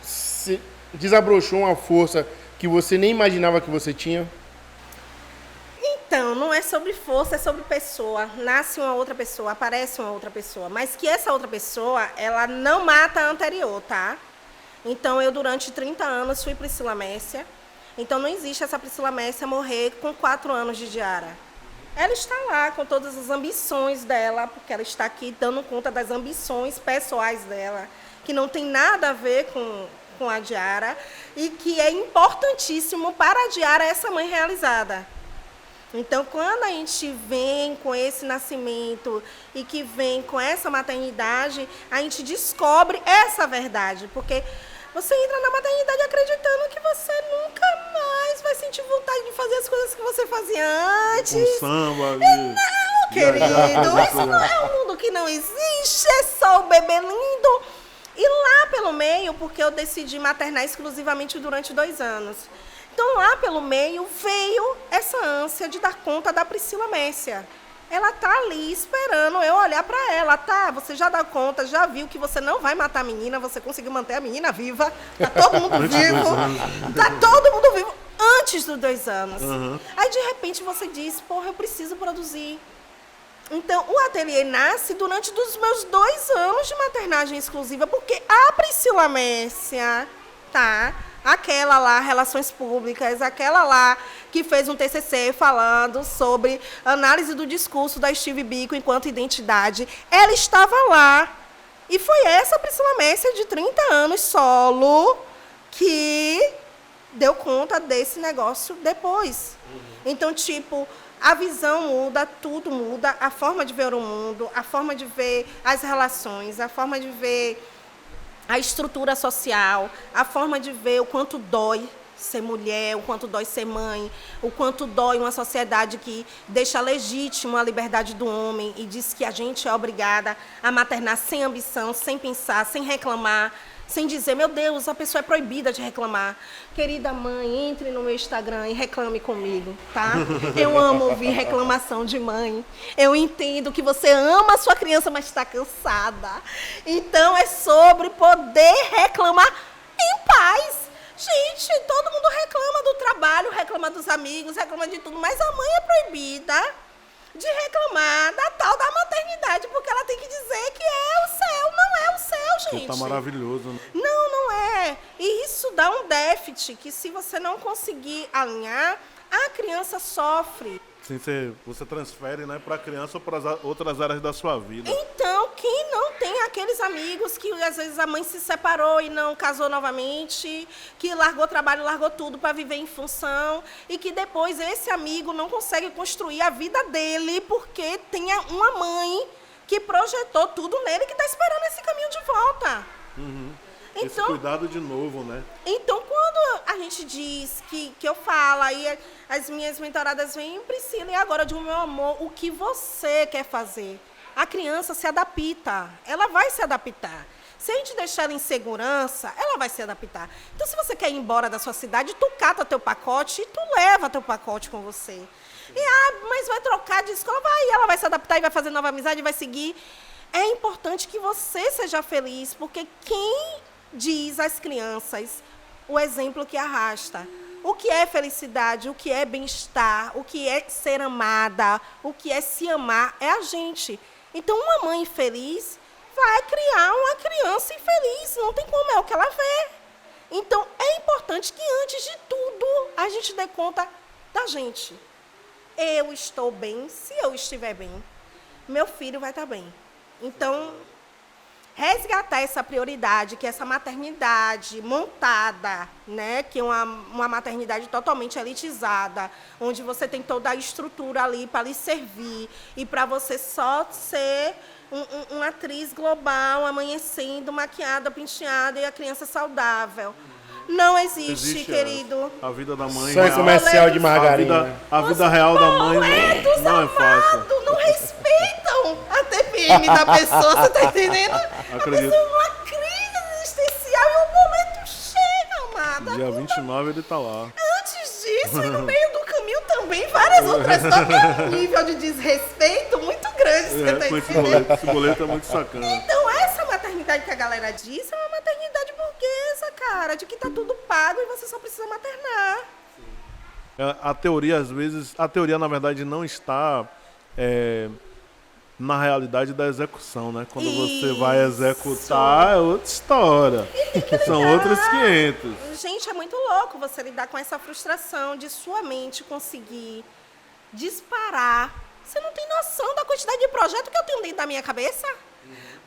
se desabrochou uma força que você nem imaginava que você tinha? Então, não é sobre força, é sobre pessoa. Nasce uma outra pessoa, aparece uma outra pessoa. Mas que essa outra pessoa, ela não mata a anterior, tá? Então, eu durante 30 anos fui Priscila Messia. Então, não existe essa Priscila Messia morrer com 4 anos de Diara. Ela está lá com todas as ambições dela, porque ela está aqui dando conta das ambições pessoais dela, que não tem nada a ver com a Diara, e que é importantíssimo para a Diara essa mãe realizada. Então, quando a gente vem com esse nascimento e que vem com essa maternidade, a gente descobre essa verdade, porque você entra na maternidade acreditando que você nunca mais vai sentir vontade de fazer as coisas que você fazia antes. Com samba. Não, querido, isso não é um mundo que não existe, é só o bebê lindo. E lá pelo meio, porque eu decidi maternar exclusivamente durante 2 anos. Então, lá pelo meio, veio essa ânsia de dar conta da Priscila Messia. Ela tá ali esperando eu olhar para ela. Tá, você já dá conta, já viu que você não vai matar a menina, você conseguiu manter a menina viva. Tá todo mundo vivo. Tá todo mundo vivo antes dos 2 anos. Uhum. Aí, de repente, você diz, porra, eu preciso produzir. Então, o ateliê nasce durante dos meus 2 anos de maternagem exclusiva, porque a Priscila Messia, tá? Aquela lá, Relações Públicas, aquela lá que fez um TCC falando sobre análise do discurso da Steve Biko enquanto identidade, ela estava lá. E foi essa Priscila Messia de 30 anos solo que deu conta desse negócio depois. Então, tipo, a visão muda, tudo muda, a forma de ver o mundo, a forma de ver as relações, a forma de ver a estrutura social, a forma de ver o quanto dói ser mulher, o quanto dói ser mãe, o quanto dói uma sociedade que deixa legítimo a liberdade do homem e diz que a gente é obrigada a maternar sem ambição, sem pensar, sem reclamar, sem dizer, meu Deus, a pessoa é proibida de reclamar. Querida mãe, entre no meu Instagram e reclame comigo, tá? Eu amo ouvir reclamação de mãe. Eu entendo que você ama a sua criança, mas está cansada. Então, é sobre poder reclamar em paz. Gente, todo mundo reclama do trabalho, reclama dos amigos, reclama de tudo, mas a mãe é proibida de reclamar da tal da maternidade, porque ela tem que dizer que é o céu, não é o céu, gente. Tá maravilhoso, né? Não, não é. E isso dá um déficit que, se você não conseguir alinhar, a criança sofre. Sim, você transfere, né, para a criança ou para outras áreas da sua vida. Então, quem não tem aqueles amigos que às vezes a mãe se separou e não casou novamente, que largou trabalho, largou tudo para viver em função, e que depois esse amigo não consegue construir a vida dele porque tem uma mãe que projetou tudo nele, que está esperando esse caminho de volta. Uhum. Então, esse cuidado de novo, né? Então, quando a gente diz que eu falo, aí as minhas mentoradas vêm, Priscila, e agora, de meu amor, o que você quer fazer? A criança se adapta, ela vai se adaptar. Se a gente deixar ela em segurança, ela vai se adaptar. Então, se você quer ir embora da sua cidade, tu cata teu pacote e tu leva teu pacote com você. E, mas vai trocar de escola, vai, ela vai se adaptar e vai fazer nova amizade, vai seguir. É importante que você seja feliz, porque quem diz às crianças o exemplo que arrasta. O que é felicidade, o que é bem-estar, o que é ser amada, o que é se amar, é a gente. Então, uma mãe feliz vai criar uma criança infeliz, não tem como, é o que ela vê. Então, é importante que, antes de tudo, a gente dê conta da gente. Eu estou bem, se eu estiver bem, meu filho vai estar bem. Então, resgatar essa prioridade, que é essa maternidade montada, né? Que é uma maternidade totalmente elitizada, onde você tem toda a estrutura ali para lhe servir e para você só ser uma atriz global, amanhecendo, maquiada, penteada e a criança saudável. Não existe, querido. A vida da mãe. Só é comercial de margarina. A vida real da mãe não é fácil. Não respeitam a TPM da pessoa, você tá entendendo? Acredito. A pessoa é uma crise existencial e o momento chega, amada. Dia 29 ele tá lá. Antes disso, e no meio do caminho também, várias outras coisas. É um nível de desrespeito muito grande, você tá entendendo? Esse boleto é muito sacana. Então, essa maternidade que a galera diz é uma maternidade burguesa, cara. cara, de que tá tudo pago e você só precisa maternar. A teoria, às vezes, a teoria, na verdade, não está na realidade da execução, né? Quando você vai executar, é outra história. São outros 500. Gente, é muito louco você lidar com essa frustração de sua mente conseguir disparar. Você não tem noção da quantidade de projeto que eu tenho dentro da minha cabeça,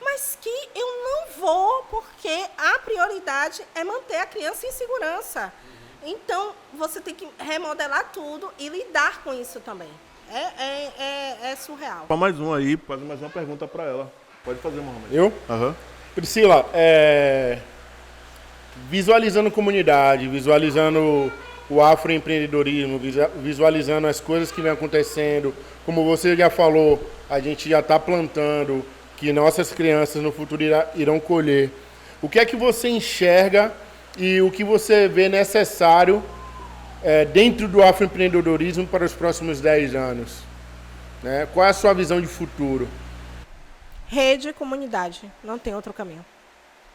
mas que eu não vou, porque a prioridade é manter a criança em segurança. Então, você tem que remodelar tudo e lidar com isso também. É surreal. Para mais um aí, fazer mais uma pergunta para ela. Pode fazer, Mohamed. Eu? Aham. Priscila, visualizando comunidade, visualizando o afroempreendedorismo, visualizando as coisas que vem acontecendo, como você já falou, a gente já está plantando, que nossas crianças no futuro irão colher. O que é que você enxerga e o que você vê necessário dentro do afroempreendedorismo para os próximos 10 anos? Né? Qual é a sua visão de futuro? Rede e comunidade, não tem outro caminho.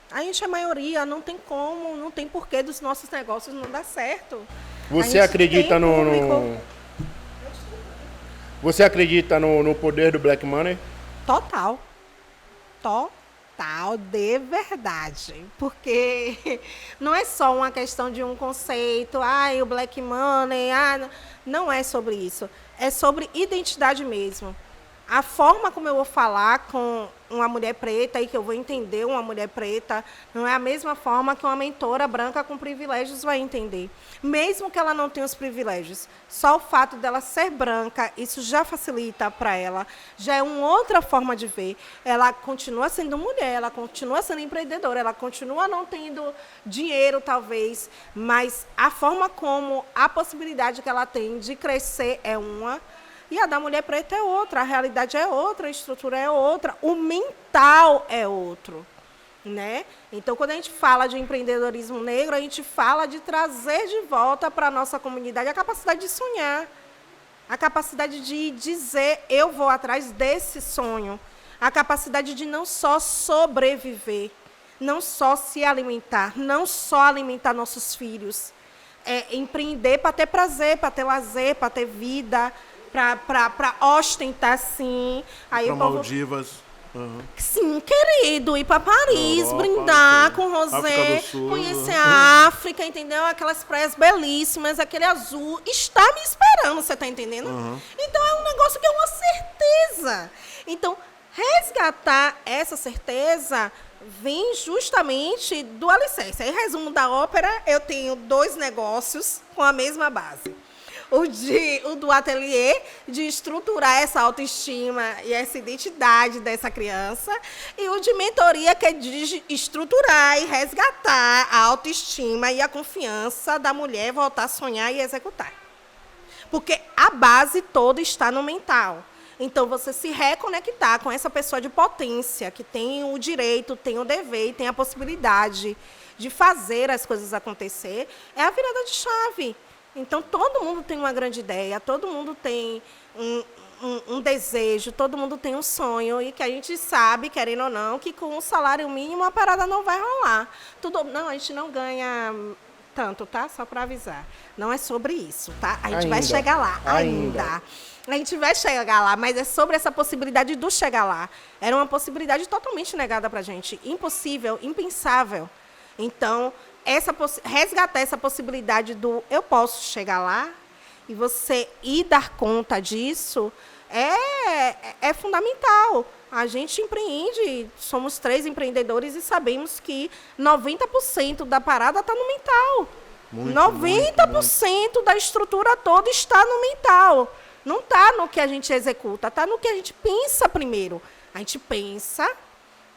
A gente é maioria, não tem como, não tem porquê dos nossos negócios não dar certo. Você acredita Você acredita no poder do Black Money? Total. Total, de verdade. Porque não é só uma questão de um conceito, o Black Money, não é sobre isso. É sobre identidade mesmo. A forma como eu vou falar com uma mulher preta e que eu vou entender uma mulher preta não é a mesma forma que uma mentora branca com privilégios vai entender. Mesmo que ela não tenha os privilégios, só o fato dela ser branca, isso já facilita para ela, já é uma outra forma de ver. Ela continua sendo mulher, ela continua sendo empreendedora, ela continua não tendo dinheiro, talvez, mas a forma como a possibilidade que ela tem de crescer é uma. E a da mulher preta é outra, a realidade é outra, a estrutura é outra, o mental é outro, né? Então, quando a gente fala de empreendedorismo negro, a gente fala de trazer de volta para a nossa comunidade a capacidade de sonhar, a capacidade de dizer, eu vou atrás desse sonho, a capacidade de não só sobreviver, não só se alimentar, não só alimentar nossos filhos, empreender para ter prazer, para ter lazer, para ter vida, para ostentar, sim. Aí para Maldivas. Uhum. Sim, querido, ir para Paris, Europa, brindar com rosé, conhecer a África, entendeu? Aquelas praias belíssimas, aquele azul, está me esperando, você está entendendo? Uhum. Então, é um negócio que é uma certeza. Então, resgatar essa certeza vem justamente do alicerce. Aí, resumo da ópera, eu tenho 2 negócios com a mesma base. O do ateliê, de estruturar essa autoestima e essa identidade dessa criança, e o de mentoria, que é de estruturar e resgatar a autoestima e a confiança da mulher voltar a sonhar e executar. Porque a base toda está no mental. Então, você se reconectar com essa pessoa de potência, que tem o direito, tem o dever e tem a possibilidade de fazer as coisas acontecer, é a virada de chave. Então, todo mundo tem uma grande ideia, todo mundo tem um desejo, todo mundo tem um sonho, e que a gente sabe, querendo ou não, que com o salário mínimo a parada não vai rolar. Não, a gente não ganha tanto, tá? Só para avisar. Não é sobre isso, tá? A gente vai chegar lá, ainda. A gente vai chegar lá, mas é sobre essa possibilidade do chegar lá. Era uma possibilidade totalmente negada para a gente. Impossível, impensável. Então, resgatar essa possibilidade do eu posso chegar lá e você ir dar conta disso é fundamental. A gente empreende, somos 3 empreendedores e sabemos que 90% da parada está no mental. 90% da estrutura toda está no mental. Não está no que a gente executa, está no que a gente pensa primeiro. A gente pensa,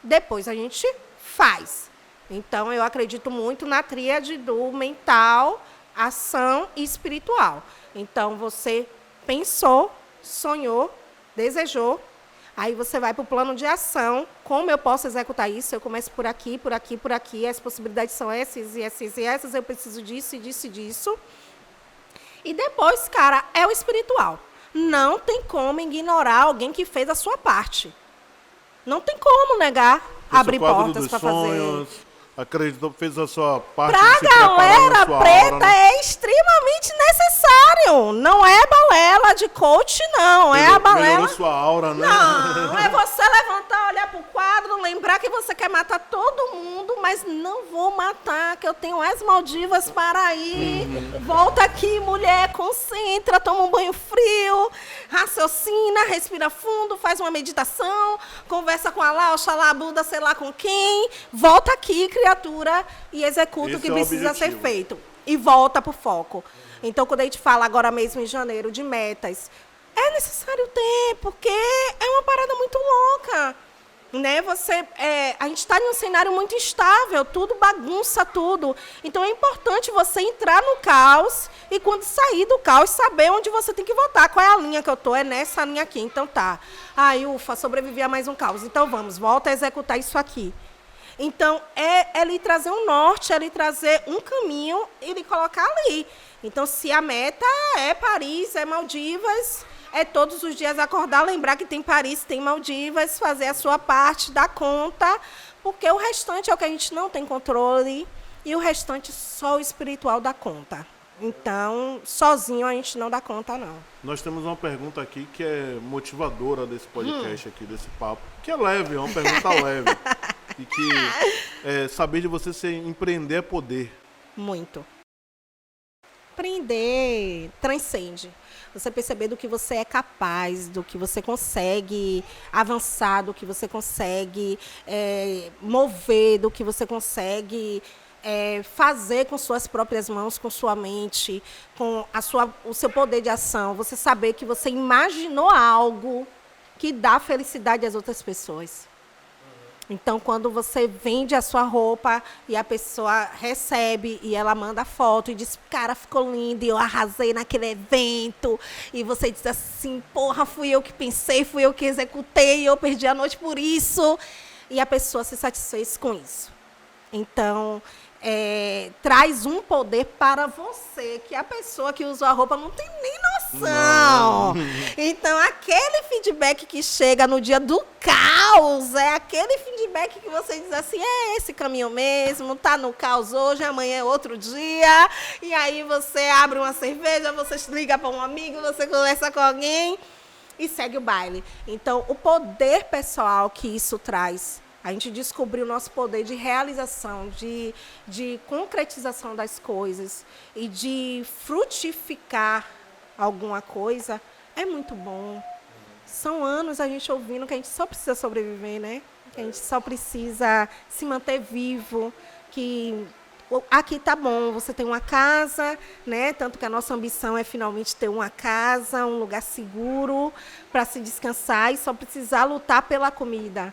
depois a gente faz. Então, eu acredito muito na tríade do mental, ação e espiritual. Então, você pensou, sonhou, desejou, aí você vai para o plano de ação. Como eu posso executar isso? Eu começo por aqui, por aqui, por aqui. As possibilidades são essas e essas e essas. Eu preciso disso e disso e disso. E depois, cara, é o espiritual. Não tem como ignorar alguém que fez a sua parte. Não tem como negar, abrir portas para fazer. acreditou, fez a sua parte Pra de se preparar na galera sua preta aura, né? é extremamente necessário. Não é balela de coach, não. É a balela. Melhorou sua aura, né? Não, é você levantar, olhar pro quadro, lembrar que você quer matar todo mundo, mas não vou matar, que eu tenho as Maldivas para ir. Volta aqui, mulher, concentra, toma um banho frio, raciocina, respira fundo, faz uma meditação, conversa com Allah, Oxalá, Buda, sei lá com quem. Volta aqui, criatura, e executa Esse o que é o precisa ser objetivo. feito. E volta pro foco. Então, quando a gente fala agora mesmo em janeiro de metas, é necessário ter, porque é uma parada muito louca. Né? A gente está em um cenário muito instável, tudo bagunça tudo. Então é importante você entrar no caos e quando sair do caos, saber onde você tem que voltar. Qual é a linha que eu tô? É nessa linha aqui. Então tá. Ai, ufa, sobrevivi a mais um caos. Então vamos, volta a executar isso aqui. Então, é lhe trazer um norte, é lhe trazer um caminho e lhe colocar ali. Então, se a meta é Paris, é Maldivas, é todos os dias acordar, lembrar que tem Paris, tem Maldivas, fazer a sua parte, dar conta, porque o restante é o que a gente não tem controle e o restante só o espiritual dá conta. Então, sozinho a gente não dá conta, não. Nós temos uma pergunta aqui que é motivadora desse podcast aqui, desse papo, que é leve, é uma pergunta leve. E que saber de você ser empreender é poder. Muito. Empreender transcende. Você perceber do que você é capaz, do que você consegue avançar, do que você consegue mover, do que você consegue fazer com suas próprias mãos, com sua mente, com o seu poder de ação. Você saber que você imaginou algo que dá felicidade às outras pessoas. Então, quando você vende a sua roupa e a pessoa recebe e ela manda foto e diz, cara, ficou lindo e eu arrasei naquele evento. E você diz assim, porra, fui eu que pensei, fui eu que executei, eu perdi a noite por isso. E a pessoa se satisfez com isso. Então, traz um poder para você, que a pessoa que usou a roupa não tem nem noção. Não. Então, aquele feedback que chega no dia do caos, é aquele feedback que você diz assim, é esse caminho mesmo, tá no caos hoje, amanhã é outro dia, e aí você abre uma cerveja, você liga para um amigo, você conversa com alguém e segue o baile. Então, o poder pessoal que isso traz, a gente descobriu o nosso poder de realização, de concretização das coisas e de frutificar alguma coisa, é muito bom. São anos a gente ouvindo que a gente só precisa sobreviver, né? Que a gente só precisa se manter vivo, que aqui tá bom, você tem uma casa, né? Tanto que a nossa ambição é finalmente ter uma casa, um lugar seguro para se descansar e só precisar lutar pela comida.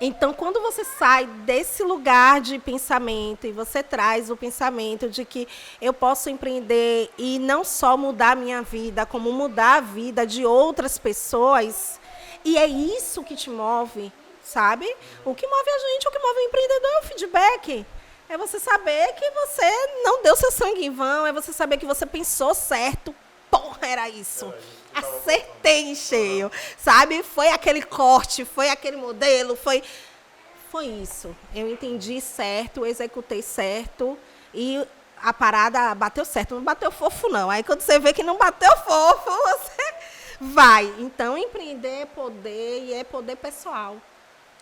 Então, quando você sai desse lugar de pensamento e você traz o pensamento de que eu posso empreender e não só mudar a minha vida, como mudar a vida de outras pessoas, e é isso que te move, sabe? O que move a gente, o que move o empreendedor é o feedback. É você saber que você não deu seu sangue em vão, é você saber que você pensou certo. Porra, era isso. Acertei em cheio, sabe? Foi aquele corte, foi aquele modelo, foi isso. Eu entendi certo, executei certo e a parada bateu certo. Não bateu fofo, não. Aí quando você vê que não bateu fofo, você vai. Então, empreender é poder e é poder pessoal.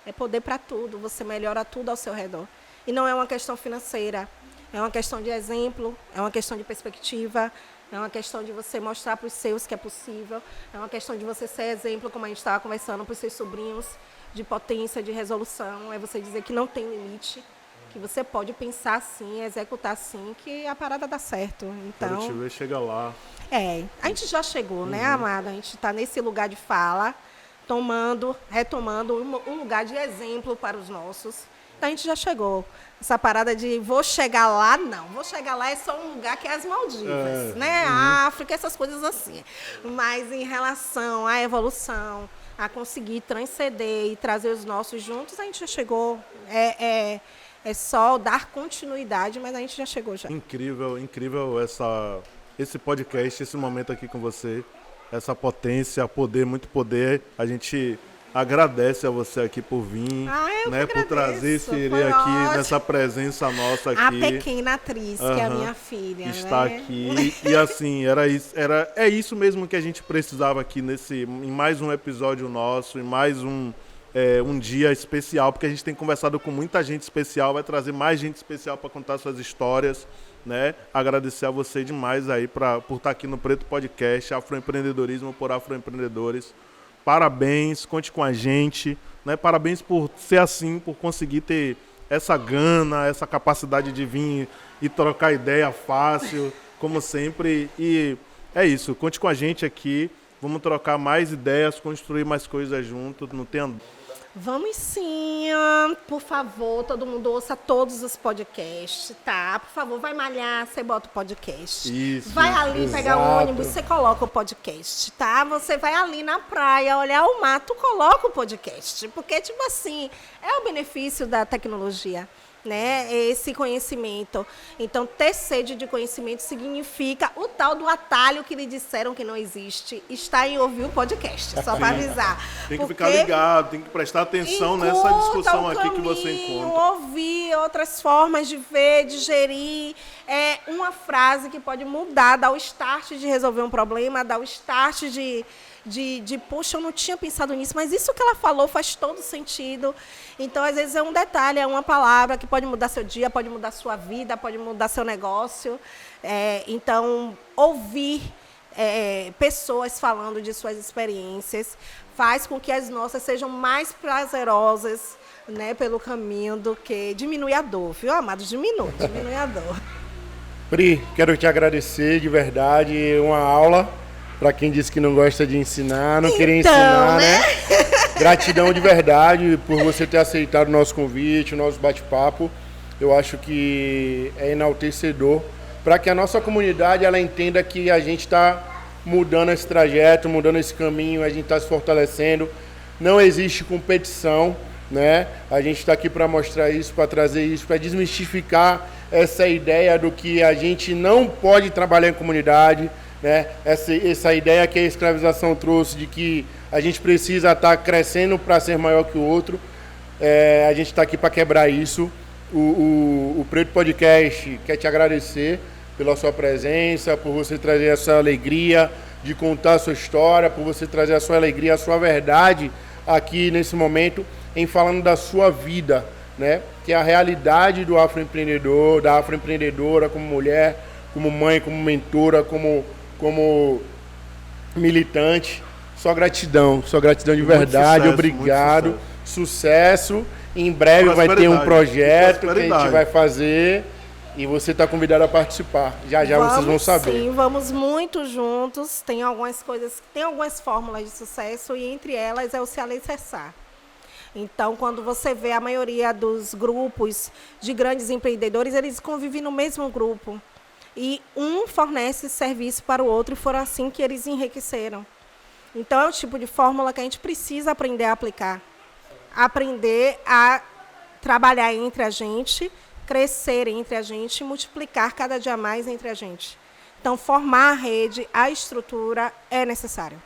É poder para tudo. Você melhora tudo ao seu redor. E não é uma questão financeira. É uma questão de exemplo, é uma questão de perspectiva, é uma questão de você mostrar para os seus que é possível, é uma questão de você ser exemplo, como a gente estava conversando, para os seus sobrinhos, de potência, de resolução, é você dizer que não tem limite, que você pode pensar assim, executar assim, que a parada dá certo. Então, quero te ver chegar lá. A gente já chegou, né, amada? A gente está nesse lugar de fala, retomando um lugar de exemplo para os nossos. Então, a gente já chegou. Essa parada de vou chegar lá, não. Vou chegar lá é só um lugar que é as Maldivas, né? A África, essas coisas assim. Mas em relação à evolução, a conseguir transcender e trazer os nossos juntos, a gente já chegou. É só dar continuidade, mas a gente já chegou já. Incrível, incrível esse podcast, esse momento aqui com você. Essa potência, poder, muito poder. A gente agradece a você aqui por vir, Eu né, que por trazer agradeço, esse foi aqui, ótimo. nessa presença nossa A aqui. pequena atriz, que é a minha filha, Está né? aqui. E assim, é isso mesmo que a gente precisava aqui em mais um episódio nosso, em mais um dia especial, porque a gente tem conversado com muita gente especial, vai trazer mais gente especial para contar suas histórias, né? Agradecer a você demais aí por estar aqui no Preto Podcast, Afroempreendedorismo por Afroempreendedores. Parabéns, conte com a gente, né? Parabéns por ser assim, por conseguir ter essa gana, essa capacidade de vir e trocar ideia fácil, como sempre. E é isso, conte com a gente aqui, vamos trocar mais ideias, construir mais coisas juntos, não tenha... Vamos sim, por favor, todo mundo ouça todos os podcasts, tá? Por favor, vai malhar, você bota o podcast. Isso, vai ali pegar o ônibus, você coloca o podcast, tá? Você vai ali na praia, olhar o mato, coloca o podcast. Porque, tipo assim, é o benefício da tecnologia, né? Esse conhecimento. Então, ter sede de conhecimento significa o tal do atalho que lhe disseram que não existe, está em ouvir o podcast, só para avisar. Tem que ficar ligado, tem que prestar atenção nessa discussão aqui que você encontra. Ouvir outras formas de ver, de gerir. É uma frase que pode mudar, dar o start de resolver um problema, dar o start de poxa, eu não tinha pensado nisso, mas isso que ela falou faz todo sentido. Então, às vezes, é um detalhe, é uma palavra que pode mudar seu dia, pode mudar sua vida, pode mudar seu negócio. Então, ouvir pessoas falando de suas experiências faz com que as nossas sejam mais prazerosas, né, pelo caminho do que diminui a dor, viu, amados? Diminui a dor. Pri, quero te agradecer de verdade, uma aula. Para quem disse que não gosta de ensinar, não queria ensinar, né? Gratidão de verdade por você ter aceitado o nosso convite, o nosso bate-papo. Eu acho que é enaltecedor para que a nossa comunidade ela entenda que a gente está mudando esse trajeto, mudando esse caminho, a gente está se fortalecendo. Não existe competição, né? A gente está aqui para mostrar isso, para trazer isso, para desmistificar essa ideia do que a gente não pode trabalhar em comunidade, né? Essa ideia que a escravização trouxe de que a gente precisa estar crescendo para ser maior que o outro. A gente está aqui para quebrar isso. O Preto Podcast quer te agradecer pela sua presença, por você trazer essa alegria de contar a sua história, por você trazer a sua alegria, a sua verdade aqui nesse momento, em falando da sua vida, né? Que é a realidade do afroempreendedor, da afroempreendedora como mulher, como mãe, como mentora, como militante. Só gratidão de verdade, sucesso, obrigado, sucesso. Em breve vai ter um projeto que a gente vai fazer e você está convidado a participar. Já vocês vão saber. Sim, vamos muito juntos. Tem algumas fórmulas de sucesso e entre elas é o se alicerçar. Então, quando você vê a maioria dos grupos de grandes empreendedores, eles convivem no mesmo grupo. E um fornece serviço para o outro, e foram assim que eles enriqueceram. Então, é o tipo de fórmula que a gente precisa aprender a aplicar. Aprender a trabalhar entre a gente, crescer entre a gente, multiplicar cada dia mais entre a gente. Então, formar a rede, a estrutura é necessário.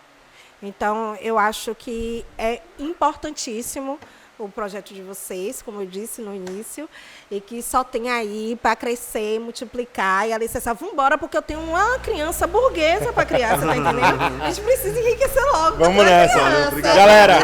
Então, eu acho que é importantíssimo o projeto de vocês, como eu disse no início, e que só tem aí para crescer, multiplicar e alicerçar. Vamos embora, porque eu tenho uma criança burguesa para criar, você tá entendendo? A gente precisa enriquecer logo. Vamos nessa. Galera,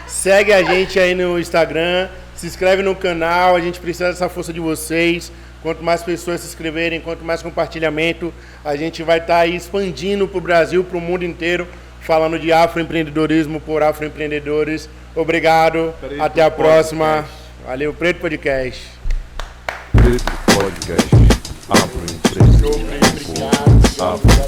segue a gente aí no Instagram, se inscreve no canal, a gente precisa dessa força de vocês. Quanto mais pessoas se inscreverem, quanto mais compartilhamento, a gente vai estar aí expandindo para o Brasil, para o mundo inteiro, falando de afroempreendedorismo por afroempreendedores. Obrigado, até a próxima. Valeu, Preto Podcast. Preto Podcast, Afroempreendedorismo por Afroempreendedores.